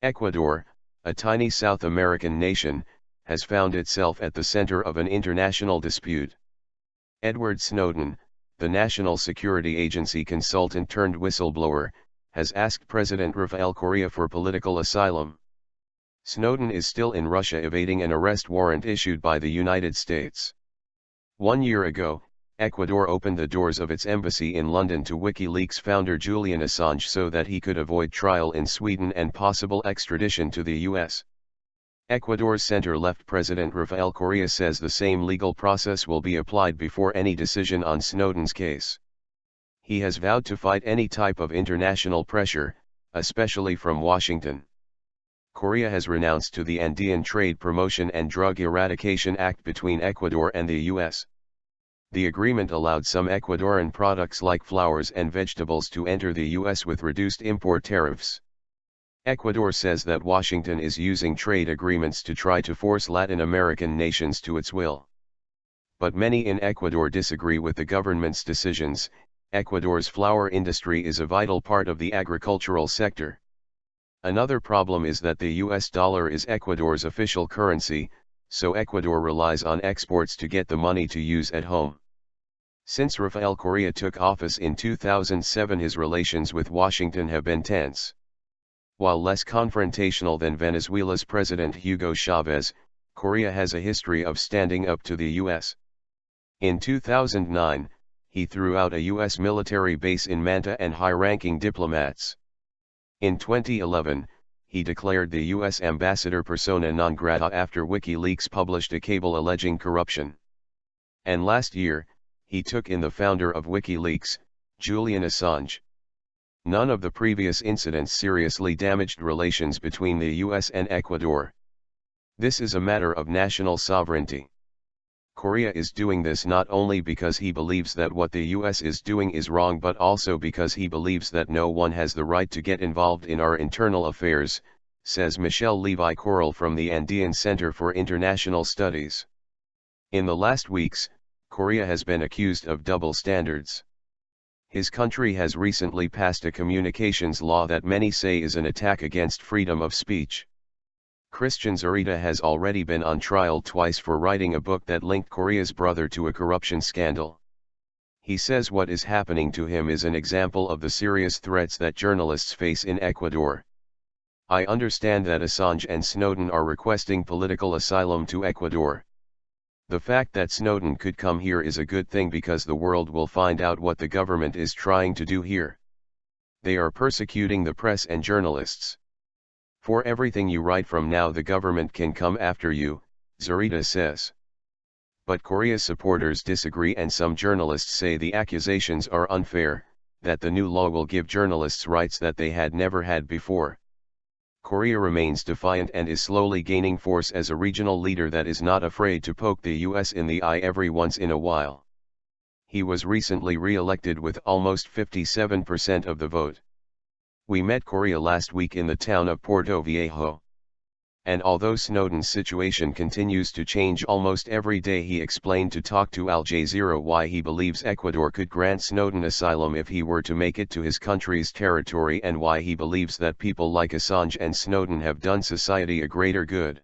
Ecuador, a tiny South American nation, has found itself at the center of an international dispute. Edward Snowden, the National Security Agency consultant turned whistleblower, has asked President Rafael Correa for political asylum. Snowden is still in Russia evading an arrest warrant issued by the United States. 1 year ago, Ecuador opened the doors of its embassy in London to Wikileaks founder Julian Assange so that he could avoid trial in Sweden and possible extradition to the US. Ecuador's center-left President Rafael Correa says the same legal process will be applied before any decision on Snowden's case. He has vowed to fight any type of international pressure, especially from Washington. Correa has renounced to the Andean Trade Promotion and Drug Eradication Act between Ecuador and the US. The agreement allowed some Ecuadoran products like flowers and vegetables to enter the US with reduced import tariffs. Ecuador says that Washington is using trade agreements to try to force Latin American nations to its will. But many in Ecuador disagree with the government's decisions. Ecuador's flower industry is a vital part of the agricultural sector. Another problem is that the US dollar is Ecuador's official currency, so Ecuador relies on exports to get the money to use at home. Since Rafael Correa took office in 2007, his relations with Washington have been tense. While less confrontational than Venezuela's President Hugo Chavez, Correa has a history of standing up to the US. In 2009, he threw out a US military base in Manta and high-ranking diplomats. In 2011, he declared the US ambassador persona non grata after WikiLeaks published a cable alleging corruption. And last year, he took in the founder of WikiLeaks, Julian Assange. None of the previous incidents seriously damaged relations between the US and Ecuador. This is a matter of national sovereignty. Correa is doing this not only because he believes that what the US is doing is wrong, but also because he believes that no one has the right to get involved in our internal affairs, says Michelle Levi-Corral from the Andean Center for International Studies. In the last weeks, Correa has been accused of double standards. His country has recently passed a communications law that many say is an attack against freedom of speech. Christian Zurita has already been on trial twice for writing a book that linked Correa's brother to a corruption scandal. He says what is happening to him is an example of the serious threats that journalists face in Ecuador. I understand that Assange and Snowden are requesting political asylum to Ecuador. The fact that Snowden could come here is a good thing because the world will find out what the government is trying to do here. They are persecuting the press and journalists. For everything you write from now, the government can come after you, Zurita says. But Correa's supporters disagree, and some journalists say the accusations are unfair, that the new law will give journalists rights that they had never had before. Correa remains defiant and is slowly gaining force as a regional leader that is not afraid to poke the US in the eye every once in a while. He was recently re-elected with almost 57% of the vote. We met Correa last week in the town of Puerto Viejo. And although Snowden's situation continues to change almost every day, he explained to Talk to Al Jazeera why he believes Ecuador could grant Snowden asylum if he were to make it to his country's territory, and why he believes that people like Assange and Snowden have done society a greater good.